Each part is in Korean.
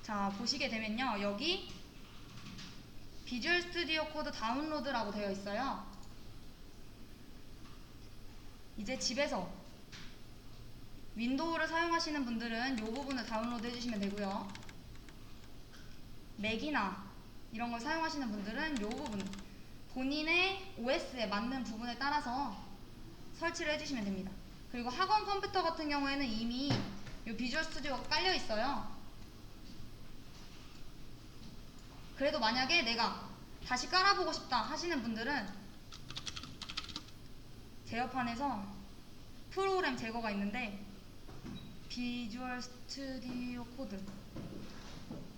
자, 보시게 되면요. 여기 비주얼 스튜디오 코드 다운로드라고 되어 있어요. 이제 집에서 윈도우를 사용하시는 분들은 이 부분을 다운로드 해주시면 되고요. 맥이나 이런 걸 사용하시는 분들은 이 부분, 본인의 OS에 맞는 부분에 따라서 설치를 해주시면 됩니다. 그리고 학원 컴퓨터 같은 경우에는 이미 이 비주얼 스튜디오가 깔려 있어요. 그래도 만약에 내가 다시 깔아보고 싶다 하시는 분들은 제어판에서 프로그램 제거가 있는데 비주얼 스튜디오 코드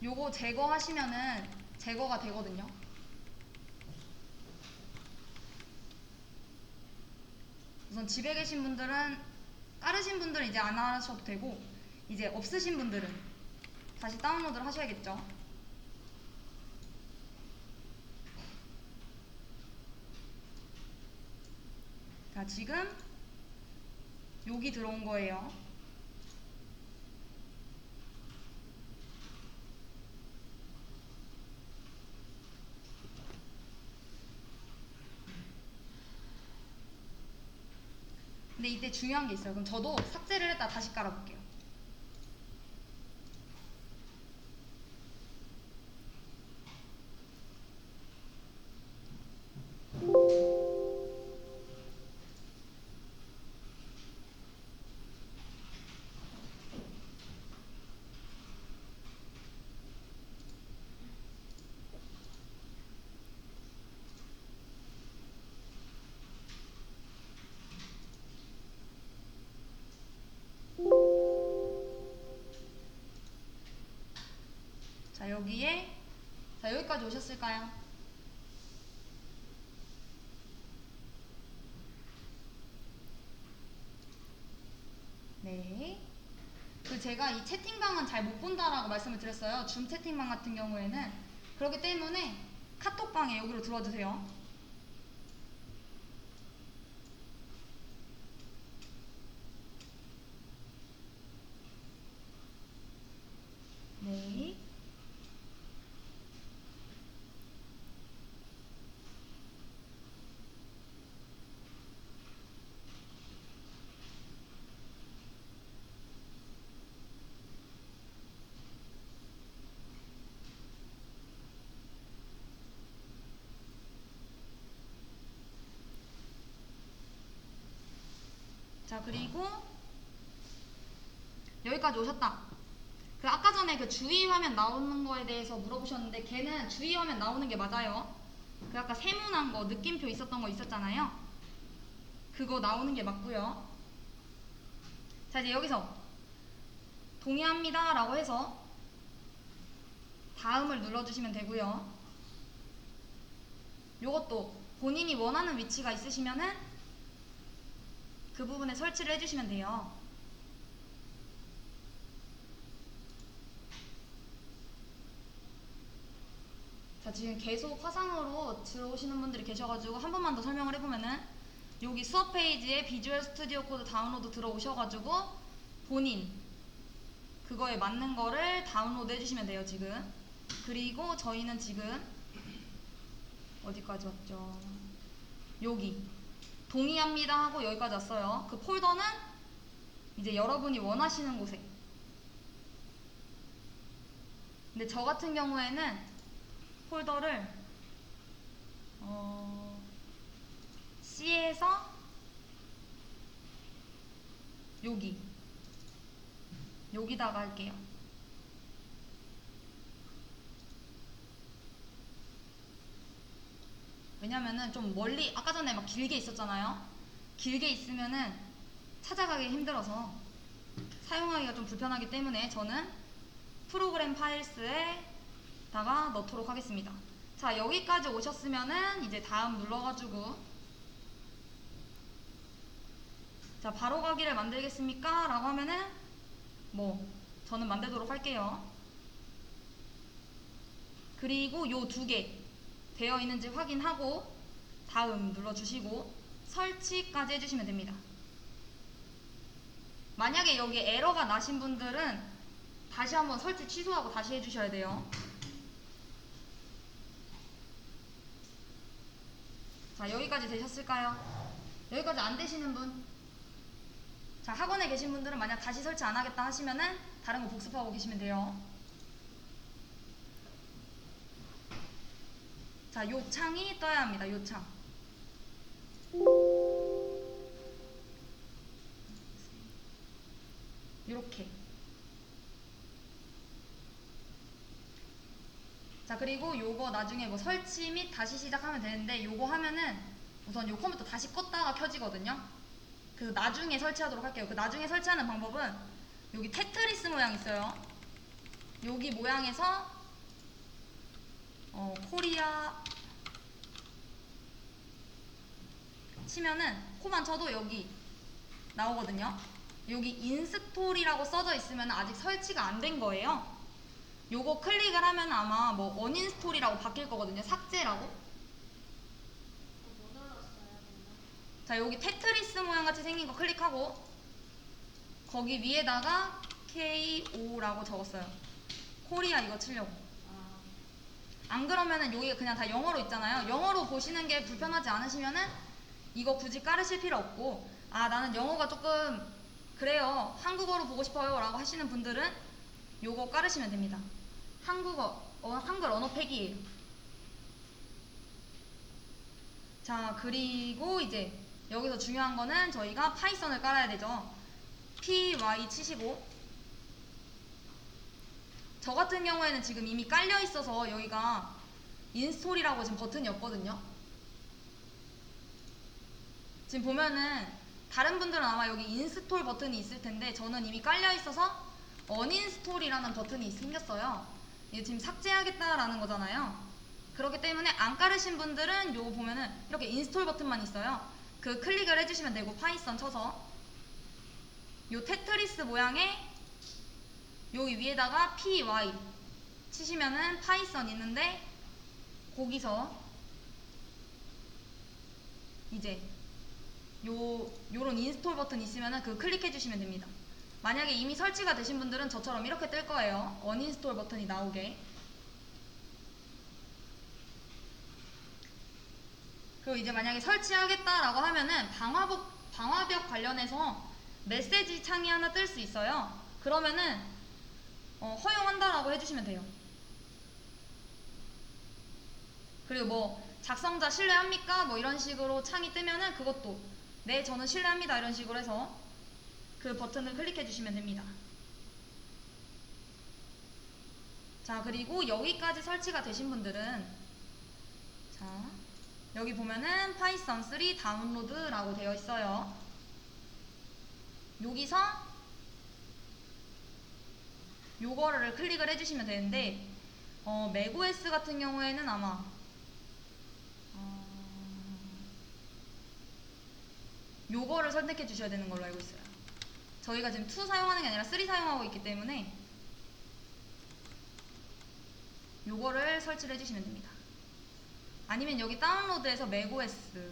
요거 제거하시면은 제거가 되거든요. 우선 집에 계신 분들은 깔으신 분들은 이제 안 하셔도 되고, 이제 없으신 분들은 다시 다운로드를 하셔야겠죠. 자, 지금 여기 들어온 거예요. 근데 이때 중요한 게 있어요. 그럼 저도 삭제를 했다 다시 깔아볼게요. 자, 여기에, 자, 여기까지 오셨을까요? 네. 그 제가 이 채팅방은 잘 못 본다라고 말씀을 드렸어요. 줌 채팅방 같은 경우에는. 그렇기 때문에 카톡방에 여기로 들어와 주세요. 네. 자, 그리고 여기까지 오셨다. 그 아까 전에 그 주의 화면 나오는 거에 대해서 물어보셨는데 걔는 주의 화면 나오는 게 맞아요. 그 아까 세모난 거 느낌표 있었던 거 있었잖아요. 그거 나오는 게 맞고요. 자, 이제 여기서 동의합니다 라고 해서 다음을 눌러주시면 되고요. 요것도 본인이 원하는 위치가 있으시면은 그 부분에 설치를 해주시면 돼요. 자, 지금 계속 화상으로 들어오시는 분들이 계셔가지고 한 번만 더 설명을 해보면은 여기 수업 페이지에 비주얼 스튜디오 코드 다운로드 들어오셔가지고 본인 그거에 맞는 거를 다운로드 해주시면 돼요. 지금. 그리고 저희는 지금 어디까지 왔죠? 여기 동의합니다 하고 여기까지 왔어요. 그 폴더는 이제 여러분이 원하시는 곳에. 근데 저 같은 경우에는 폴더를 C에서 여기다가 할게요. 왜냐면은 좀 멀리, 아까 전에 막 길게 있었잖아요. 길게 있으면은 찾아가기 힘들어서 사용하기가 좀 불편하기 때문에 저는 프로그램 파일스에다가 넣도록 하겠습니다. 자, 여기까지 오셨으면은 이제 다음 눌러가지고 자, 바로 가기를 만들겠습니까? 라고 하면은 저는 만들도록 할게요. 그리고 요 두 개 되어 있는지 확인하고 다음 눌러주시고 설치까지 해주시면 됩니다. 만약에 여기 에러가 나신 분들은 다시 한번 설치 취소하고 다시 해주셔야 돼요. 자, 여기까지 되셨을까요? 여기까지 안 되시는 분? 자, 학원에 계신 분들은 만약 다시 설치 안 하겠다 하시면은 다른 거 복습하고 계시면 돼요. 자, 요 창이 떠야 합니다. 요 창. 요렇게. 자, 그리고 요거 나중에 뭐 설치 및 다시 시작하면 되는데, 요거 하면은 우선 요 컴퓨터 다시 껐다가 켜지거든요. 그 나중에 설치하도록 할게요. 그 나중에 설치하는 방법은 여기 테트리스 모양 있어요. 여기 모양에서 코리아 치면은 코만 쳐도 여기 나오거든요. 여기 인스톨이라고 써져 있으면 아직 설치가 안 된 거예요. 요거 클릭을 하면 아마 뭐 언인스톨이라고 바뀔 거거든요. 삭제라고. 자, 여기 테트리스 모양 같이 생긴 거 클릭하고 거기 위에다가 KO라고 적었어요. 코리아 이거 치려고. 안 그러면은 여기가 그냥 다 영어로 있잖아요. 영어로 보시는 게 불편하지 않으시면은 이거 굳이 깔으실 필요 없고, 아 나는 영어가 조금 그래요, 한국어로 보고 싶어요 라고 하시는 분들은 요거 깔으시면 됩니다. 한글 언어팩이에요. 자, 그리고 이제 여기서 중요한 거는 저희가 파이썬을 깔아야 되죠. py 치시고, 저 같은 경우에는 지금 이미 깔려 있어서 여기가 인스톨이라고 지금 버튼이 없거든요. 지금 보면은 다른 분들은 아마 여기 인스톨 버튼이 있을 텐데 저는 이미 깔려 있어서 언인스톨이라는 버튼이 생겼어요. 이게 지금 삭제하겠다라는 거잖아요. 그렇기 때문에 안 깔으신 분들은 요거 보면은 이렇게 인스톨 버튼만 있어요. 그 클릭을 해주시면 되고, 파이썬 쳐서 요 테트리스 모양의 여기 위에다가 py 치시면은 파이썬 있는데, 거기서 이제 요런 인스톨 버튼 있으면은 그 클릭해 주시면 됩니다. 만약에 이미 설치가 되신 분들은 저처럼 이렇게 뜰 거예요. 언인스톨 버튼이 나오게. 그리고 이제 만약에 설치하겠다라고 하면은 방화벽 관련해서 메시지 창이 하나 뜰 수 있어요. 그러면은 허용한다라고 해주시면 돼요. 그리고 뭐 작성자 신뢰합니까? 뭐 이런 식으로 창이 뜨면은 그것도 네 저는 신뢰합니다 이런 식으로 해서 그 버튼을 클릭해 주시면 됩니다. 자, 그리고 여기까지 설치가 되신 분들은 자, 여기 보면은 파이썬 3 다운로드라고 되어 있어요. 여기서 요거를 클릭을 해주시면 되는데, 맥OS 같은 경우에는 아마 요거를 선택해 주셔야 되는 걸로 알고 있어요. 저희가 지금 2 사용하는 게 아니라 3 사용하고 있기 때문에 요거를 설치를 해주시면 됩니다. 아니면 여기 다운로드에서 맥OS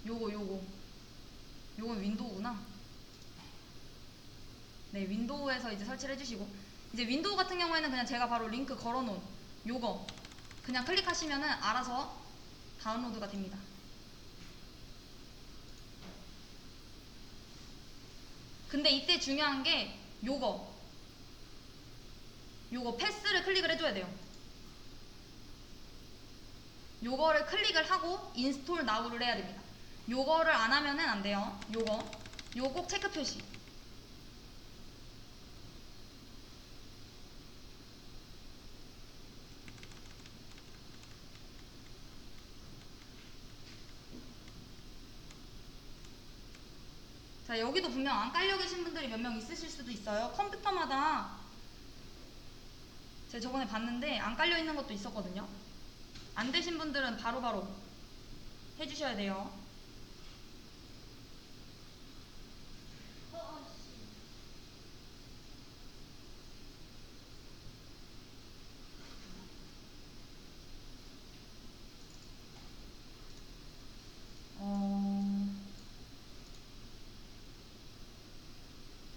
요건 윈도우구나. 네, 윈도우에서 이제 설치를 해주시고, 이제 윈도우 같은 경우에는 그냥 제가 바로 링크 걸어놓은 요거 그냥 클릭하시면은 알아서 다운로드가 됩니다. 근데 이때 중요한 게 요거 패스를 클릭을 해줘야 돼요. 요거를 클릭을 하고 인스톨 나우를 해야 됩니다. 요거를 안 하면은 안 돼요. 요거 꼭 체크 표시. 자, 여기도 분명 안 깔려 계신 분들이 몇 명 있으실 수도 있어요. 컴퓨터마다 제가 저번에 봤는데 안 깔려 있는 것도 있었거든요. 안 되신 분들은 바로바로 해주셔야 돼요.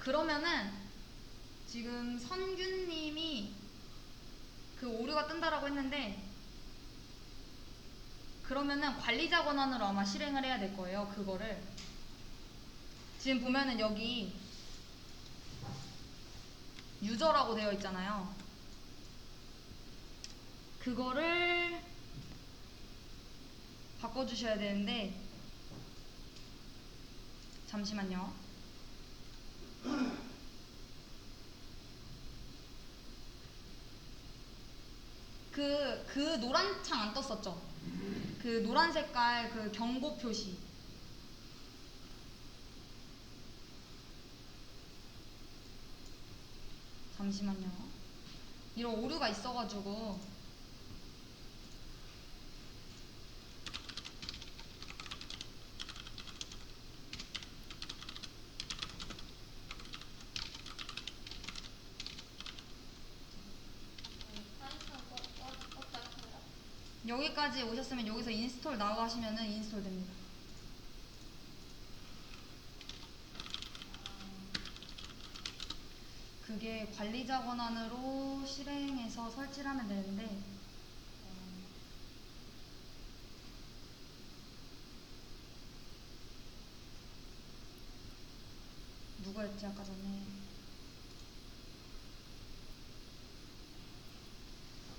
그러면은 지금 선균님이 그 오류가 뜬다라고 했는데 그러면은 관리자 권한으로 아마 실행을 해야 될 거예요. 그거를 지금 보면은 여기 유저라고 되어 있잖아요. 그거를 바꿔주셔야 되는데 잠시만요. 그 노란 창 안 떴었죠? 그 노란 색깔 그 경고 표시. 잠시만요. 이런 오류가 있어가지고 여기까지 오셨으면 여기서 인스톨 나우 하시면은 인스톨 됩니다. 그게 관리자 권한으로 실행해서 설치를 하면 되는데 누구였지 아까 전에.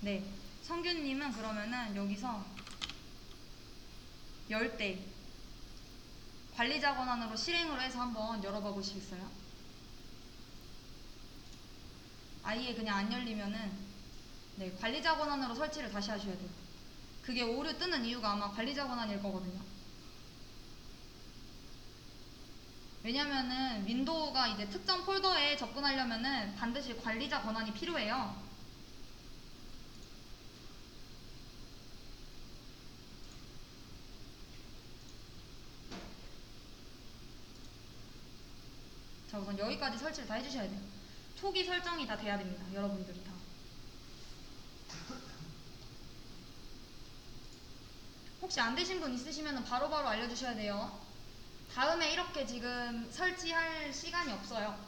네, 성균님은 그러면은 여기서 열 때 관리자 권한으로 실행으로 해서 한번 열어봐 보시겠어요? 아예 그냥 안 열리면은 네, 관리자 권한으로 설치를 다시 하셔야 돼요. 그게 오류 뜨는 이유가 아마 관리자 권한일 거거든요. 왜냐면은 윈도우가 이제 특정 폴더에 접근하려면은 반드시 관리자 권한이 필요해요. 자, 우선 여기까지 설치를 다 해주셔야 돼요. 초기 설정이 다 돼야 됩니다. 여러분들이 다. 혹시 안 되신 분 있으시면 바로바로 알려주셔야 돼요. 다음에 이렇게 지금 설치할 시간이 없어요.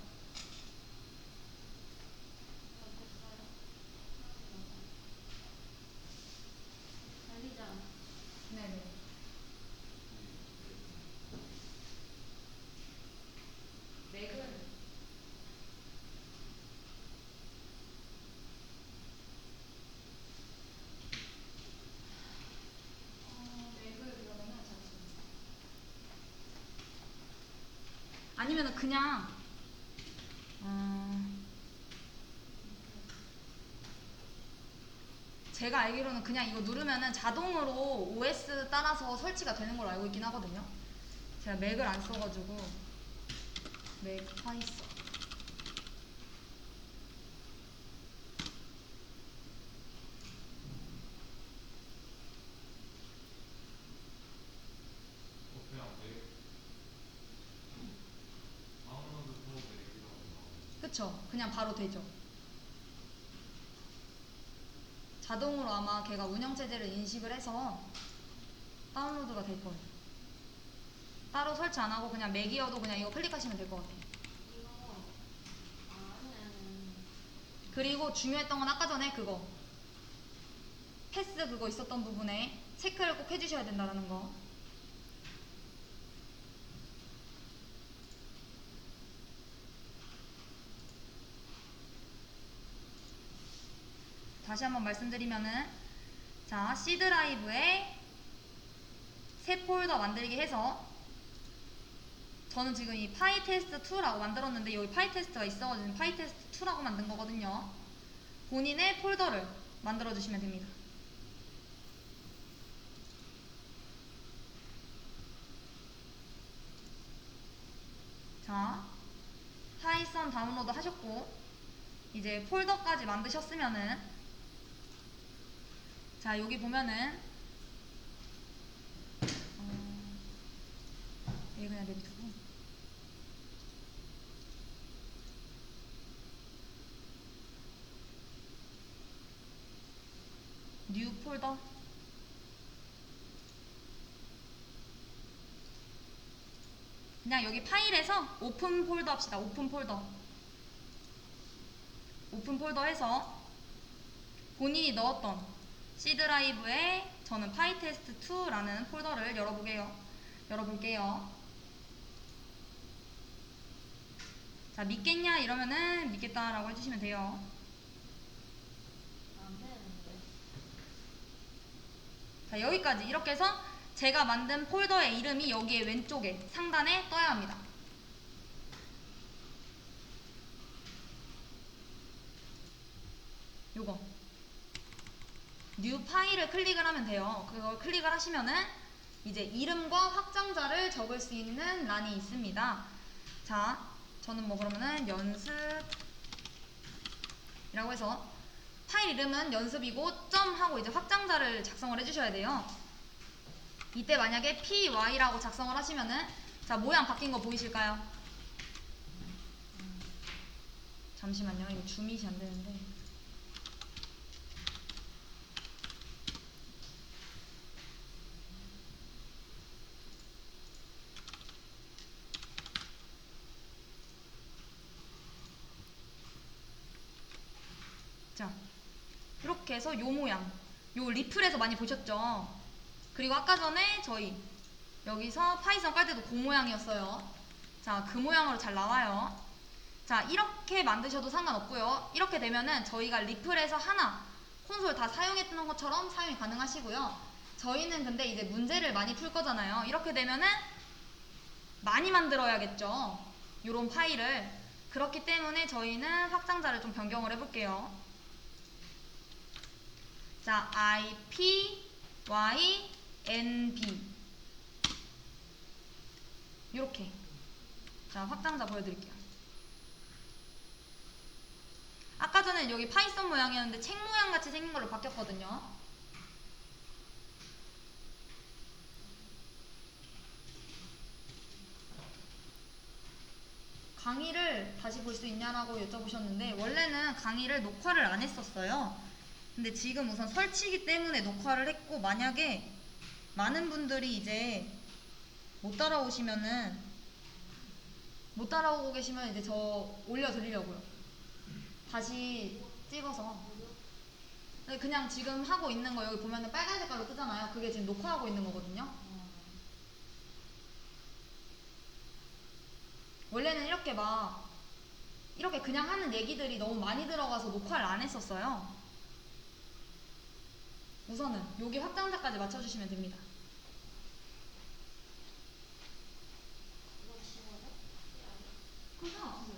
관리자. 네네. 맥은 맥을 그러면은 아니면은 그냥 제가 알기로는 그냥 이거 누르면은 자동으로 OS 따라서 설치가 되는 걸로 알고 있긴 하거든요. 제가 맥을 안 써가지고 맥 파이썬. 그냥 내 다운로드 프로그램이라고 나오는. 그쵸? 그냥 바로 되죠. 자동으로 아마 걔가 운영체제를 인식을 해서 다운로드가 될 거예요. 따로 설치 안 하고 그냥 맥이어도 그냥 이거 클릭하시면 될 것 같아요. 이거 아니면은 그리고 중요했던 건 아까 전에 그거 패스 그거 있었던 부분에 체크를 꼭 해주셔야 된다는 거. 다시 한번 말씀드리면은 자, C 드라이브에 새 폴더 만들기 해서 저는 지금 이 파이테스트2라고 만들었는데 여기 파이테스트가 있어가지고 파이테스트2라고 만든 거거든요. 본인의 폴더를 만들어 주시면 됩니다. 자, 파이썬 다운로드 하셨고 이제 폴더까지 만드셨으면은 자, 여기 보면은 얘 그냥 냅두고 뉴 폴더 그냥 여기 파일에서 오픈 폴더 합시다. 오픈 폴더 오픈 폴더 해서 본인이 넣었던 C 드라이브에 저는 파이테스트2라는 폴더를 열어볼게요. 자, 믿겠냐 이러면은 믿겠다라고 해주시면 돼요. 안 되는데. 자, 여기까지 이렇게 해서 제가 만든 폴더의 이름이 여기에 왼쪽에 상단에 떠야 합니다. 요거 뉴 파일을 클릭을 하면 돼요. 그걸 클릭을 하시면은 이제 이름과 확장자를 적을 수 있는 란이 있습니다. 자, 저는 뭐 그러면은 연습이라고 해서 파일 이름은 연습이고 점 하고 이제 확장자를 작성을 해주셔야 돼요. 이때 만약에 py라고 작성을 하시면은 자, 모양 바뀐 거 보이실까요? 잠시만요. 이거 줌이 안 되는데. 자, 이렇게 해서 요 모양, 요 리플에서 많이 보셨죠? 그리고 아까 전에 저희 여기서 파이썬 깔 때도 그 모양이었어요. 자, 그 모양으로 잘 나와요. 자, 이렇게 만드셔도 상관없고요. 이렇게 되면은 저희가 리플에서 하나 콘솔 다 사용했던 것처럼 사용이 가능하시고요. 저희는 근데 이제 문제를 많이 풀 거잖아요. 이렇게 되면은 많이 만들어야겠죠. 요런 파일을. 그렇기 때문에 저희는 확장자를 좀 변경을 해볼게요. 자, IP, Y, NB 요렇게. 자, 확장자 보여드릴게요. 아까 전에 여기 파이썬 모양이었는데 책 모양 같이 생긴 걸로 바뀌었거든요. 강의를 다시 볼 수 있냐라고 여쭤보셨는데 원래는 강의를 녹화를 안 했었어요. 근데 지금 우선 설치기 때문에 녹화를 했고, 만약에 많은 분들이 이제 못 따라오고 계시면 이제 저 올려드리려고요. 다시 찍어서. 그냥 지금 하고 있는 거 여기 보면은 빨간 색깔로 뜨잖아요. 그게 지금 녹화하고 있는 거거든요. 원래는 이렇게 그냥 하는 얘기들이 너무 많이 들어가서 녹화를 안 했었어요. 우선은 여기 확장자까지 맞춰주시면 됩니다. 이거 지워져? 그럼 상관없어요.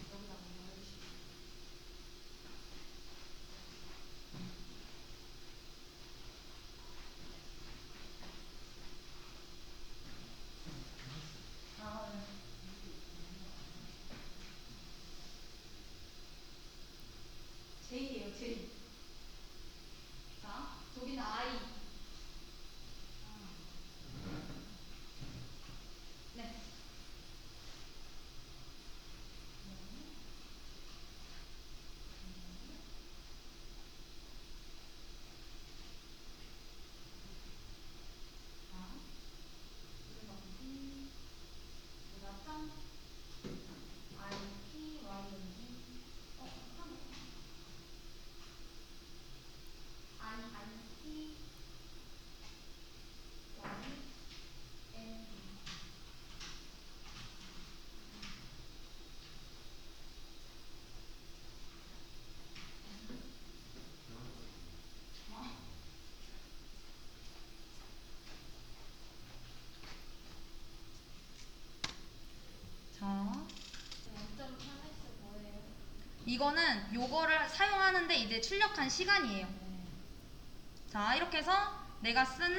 여기다 한번 해주시고. 아, 네. J예요, J. 자, 저기는 I. 네. 자, 0.3x 뭐예요? 이거는 요거를 사용하는데 이제 출력한 시간이에요. 네. 자, 이렇게 해서 내가 쓰는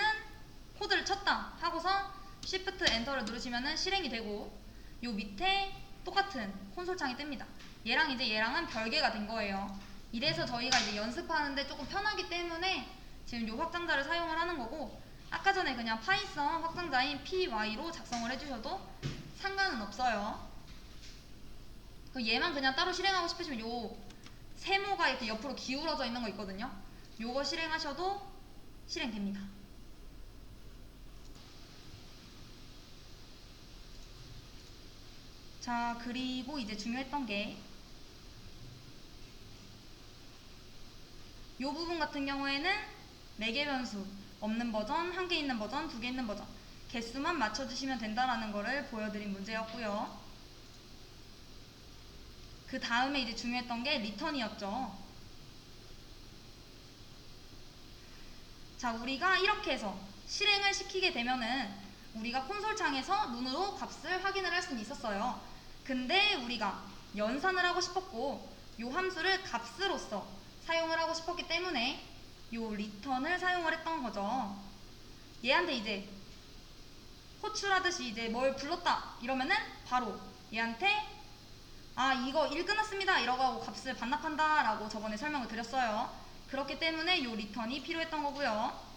코드를 쳤다 하고서 Shift 엔터를 누르시면은 실행이 되고, 요 밑에 똑같은 콘솔 창이 뜹니다. 얘랑은 별개가 된 거예요. 이래서 저희가 이제 연습하는데 조금 편하기 때문에 지금 요 확장자를 사용을 하는 거고, 아까 전에 그냥 파이썬 확장자인 py로 작성을 해주셔도 상관은 없어요. 그 얘만 그냥 따로 실행하고 싶으시면 요 세모가 이렇게 옆으로 기울어져 있는 거 있거든요. 요거 실행하셔도 실행됩니다. 자, 그리고 이제 중요했던 게 요 부분 같은 경우에는 4개 변수 없는 버전, 1개 있는 버전, 2개 있는 버전 개수만 맞춰주시면 된다라는 거를 보여드린 문제였고요. 그 다음에 이제 중요했던 게 리턴이었죠. 자, 우리가 이렇게 해서 실행을 시키게 되면은 우리가 콘솔 창에서 눈으로 값을 확인을 할 수는 있었어요. 근데 우리가 연산을 하고 싶었고 요 함수를 값으로서 사용을 하고 싶었기 때문에 요 리턴을 사용을 했던 거죠. 얘한테 이제 호출하듯이 이제 뭘 불렀다 이러면은 바로 얘한테 아 이거 일 끝났습니다 이러고 하고 값을 반납한다 라고 저번에 설명을 드렸어요. 그렇기 때문에 요 리턴이 필요했던 거고요.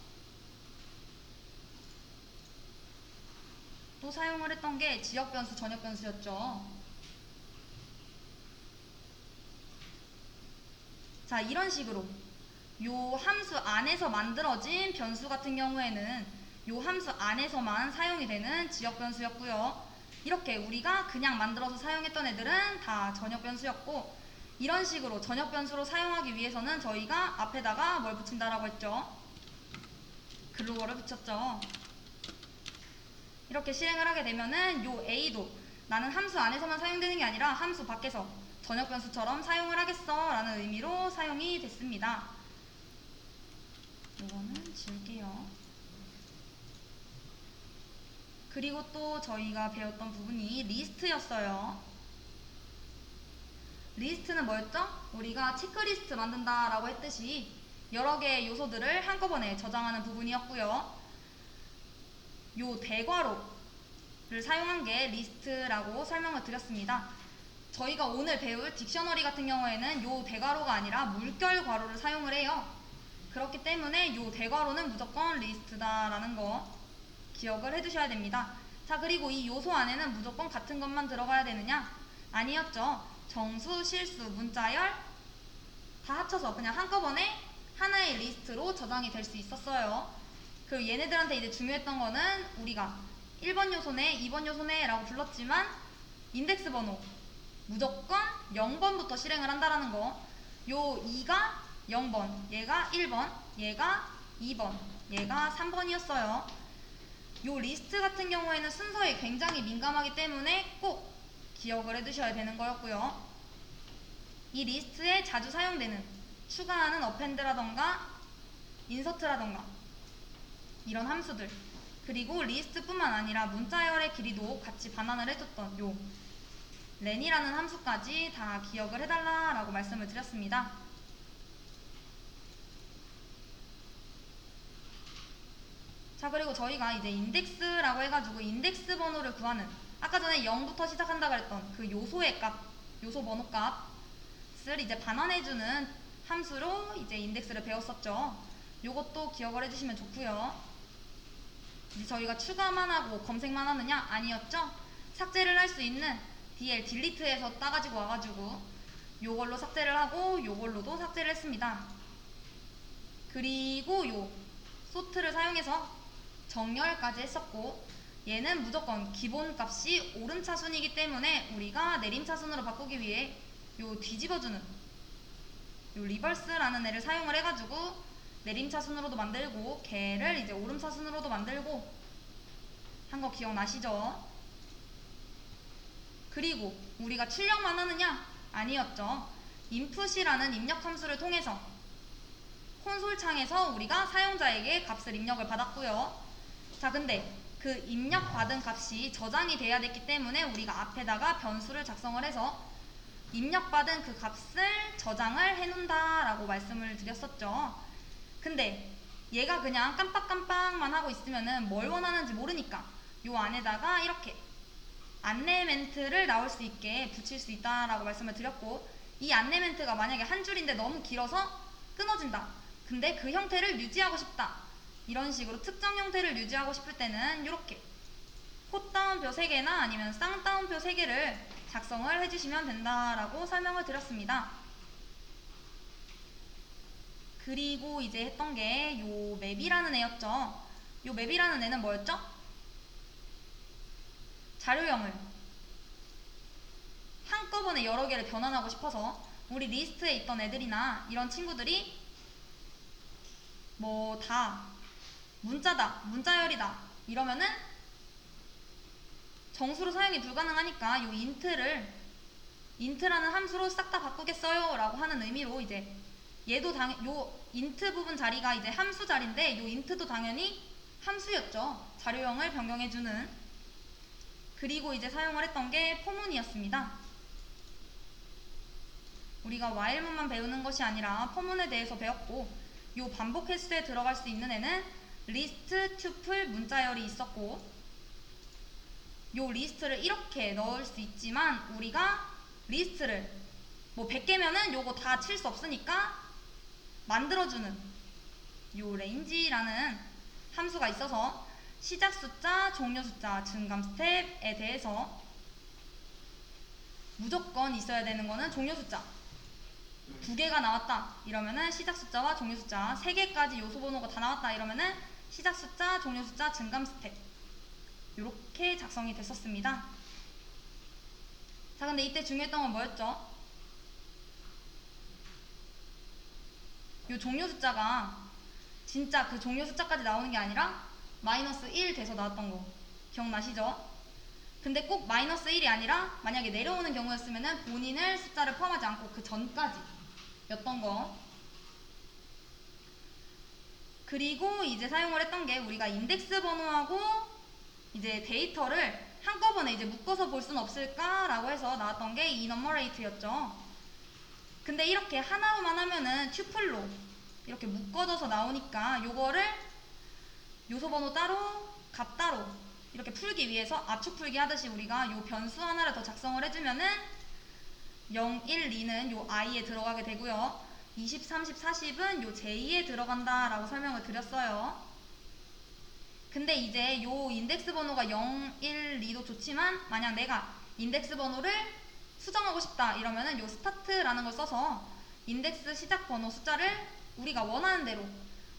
또 사용을 했던 게 지역 변수, 전역 변수였죠. 자, 이런 식으로 요 함수 안에서 만들어진 변수 같은 경우에는 요 함수 안에서만 사용이 되는 지역 변수였고요. 이렇게 우리가 그냥 만들어서 사용했던 애들은 다 전역 변수였고, 이런 식으로 전역 변수로 사용하기 위해서는 저희가 앞에다가 뭘 붙인다라고 했죠? 글로벌을 붙였죠. 이렇게 실행을 하게 되면은 요 A도 나는 함수 안에서만 사용되는 게 아니라 함수 밖에서 전역 변수처럼 사용을 하겠어 라는 의미로 사용이 됐습니다. 이거는 지울게요. 그리고 또 저희가 배웠던 부분이 리스트였어요. 리스트는 뭐였죠? 우리가 체크리스트 만든다라고 했듯이 여러 개의 요소들을 한꺼번에 저장하는 부분이었고요. 요 대괄호를 사용한 게 리스트라고 설명을 드렸습니다. 저희가 오늘 배울 딕셔너리 같은 경우에는 요 대괄호가 아니라 물결 괄호를 사용을 해요. 그렇기 때문에 요 대괄호는 무조건 리스트다라는 거 기억을 해두셔야 됩니다. 자, 그리고 이 요소 안에는 무조건 같은 것만 들어가야 되느냐? 아니었죠. 정수, 실수, 문자열 다 합쳐서 그냥 한꺼번에 하나의 리스트로 저장이 될 수 있었어요. 그리고 얘네들한테 이제 중요했던 거는 우리가 1번 요소네, 2번 요소네 라고 불렀지만 인덱스 번호 무조건 0번부터 실행을 한다라는 거. 요 2가 0번, 얘가 1번, 얘가 2번, 얘가 3번이었어요. 요 리스트 같은 경우에는 순서에 굉장히 민감하기 때문에 꼭 기억을 해두셔야 되는 거였고요. 이 리스트에 자주 사용되는 추가하는 어펜드라던가 인서트라던가 이런 함수들, 그리고 리스트뿐만 아니라 문자열의 길이도 같이 반환을 해줬던 요 len이라는 함수까지 다 기억을 해달라라고 말씀을 드렸습니다. 자, 그리고 저희가 이제 인덱스라고 해가지고 인덱스 번호를 구하는, 아까 전에 0부터 시작한다 그랬던 그 요소의 값, 요소 번호 값을 이제 반환해주는 함수로 이제 인덱스를 배웠었죠. 요것도 기억을 해주시면 좋고요. 이제 저희가 추가만 하고 검색만 하느냐? 아니었죠? 삭제를 할 수 있는 DL, 딜리트에서 따가지고 와가지고 요걸로 삭제를 하고 요걸로도 삭제를 했습니다. 그리고 요 소트를 사용해서 정렬까지 했었고, 얘는 무조건 기본값이 오름차순이기 때문에 우리가 내림차순으로 바꾸기 위해 요 뒤집어주는 요 리버스라는 애를 사용을 해가지고 내림차순으로도 만들고 걔를 이제 오름차순으로도 만들고 한 거 기억나시죠? 그리고 우리가 출력만 하느냐? 아니었죠. input이라는 입력 함수를 통해서 콘솔 창에서 우리가 사용자에게 값을 입력을 받았고요. 자, 근데 그 입력받은 값이 저장이 돼야 됐기 때문에 우리가 앞에다가 변수를 작성을 해서 입력받은 그 값을 저장을 해놓는다 라고 말씀을 드렸었죠. 근데 얘가 그냥 깜빡깜빡만 하고 있으면은 뭘 원하는지 모르니까 요 안에다가 이렇게 안내 멘트를 나올 수 있게 붙일 수 있다라고 말씀을 드렸고, 이 안내 멘트가 만약에 한 줄인데 너무 길어서 끊어진다. 근데 그 형태를 유지하고 싶다. 이런 식으로 특정 형태를 유지하고 싶을 때는 이렇게 콧다운표 3개나 아니면 쌍따옴표 3개를 작성을 해주시면 된다라고 설명을 드렸습니다. 그리고 이제 했던 게 요 맵이라는 애였죠. 요 맵이라는 애는 뭐였죠? 자료형을 한꺼번에 여러 개를 변환하고 싶어서 우리 리스트에 있던 애들이나 이런 친구들이 뭐 다 문자다, 문자열이다 이러면은 정수로 사용이 불가능하니까 요 인트라는 함수로 싹 다 바꾸겠어요 라고 하는 의미로 이제 얘도 요 인트 부분 자리가 이제 함수 자리인데 요 인트도 당연히 함수였죠. 자료형을 변경해주는. 그리고 이제 사용을 했던 게 포문이었습니다. 우리가 while문만 배우는 것이 아니라 포문에 대해서 배웠고 요 반복 횟수에 들어갈 수 있는 애는 리스트, 튜플, 문자열이 있었고 요 리스트를 이렇게 넣을 수 있지만 우리가 리스트를 뭐 100개면은 요거 다 칠 수 없으니까 만들어주는 요 range라는 함수가 있어서 시작 숫자, 종료 숫자, 증감 스텝에 대해서 무조건 있어야 되는 거는 종료 숫자 2개가 나왔다 이러면은 시작 숫자와 종료 숫자 3개까지 요소 번호가 다 나왔다 이러면은 시작 숫자, 종료 숫자, 증감 스텝 이렇게 작성이 됐었습니다. 자, 근데 이때 중요했던 건 뭐였죠? 요 종료 숫자가 진짜 그 종료 숫자까지 나오는 게 아니라 -1 돼서 나왔던 거 기억나시죠? 근데 꼭 -1이 아니라 만약에 내려오는 경우였으면은 본인을 숫자를 포함하지 않고 그 전까지 였던 거. 그리고 이제 사용을 했던 게 우리가 인덱스 번호하고 이제 데이터를 한꺼번에 이제 묶어서 볼 수는 없을까라고 해서 나왔던 게 enumerata였죠. 근데 이렇게 하나로만 하면은 튜플로 이렇게 묶어져서 나오니까 요거를 요소 번호 따로 값 따로 이렇게 풀기 위해서 압축 풀기 하듯이 우리가 요 변수 하나를 더 작성을 해주면은 0, 1, 2는 요 i에 들어가게 되고요. 20, 30, 40은 요 j에 들어간다 라고 설명을 드렸어요. 근데 이제 요 인덱스 번호가 0, 1, 2도 좋지만 만약 내가 인덱스 번호를 수정하고 싶다 이러면은 요 스타트라는 걸 써서 인덱스 시작 번호 숫자를 우리가 원하는 대로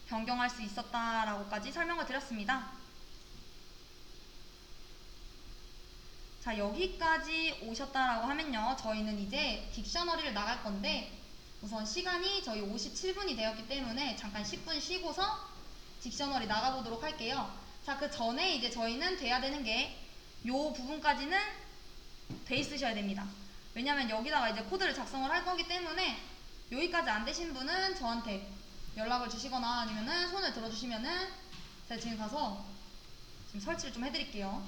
변경할 수 있었다라고까지 설명을 드렸습니다. 자, 여기까지 오셨다라고 하면요. 저희는 이제 딕셔너리를 나갈 건데 우선 시간이 저희 57분이 되었기 때문에 잠깐 10분 쉬고서 딕셔너리 나가보도록 할게요. 자, 그 전에 이제 저희는 돼야 되는 게 요 부분까지는 돼 있으셔야 됩니다. 왜냐면 여기다가 이제 코드를 작성을 할 거기 때문에 여기까지 안 되신 분은 저한테 연락을 주시거나 아니면은 손을 들어주시면은 제가 지금 가서 지금 설치를 좀 해드릴게요.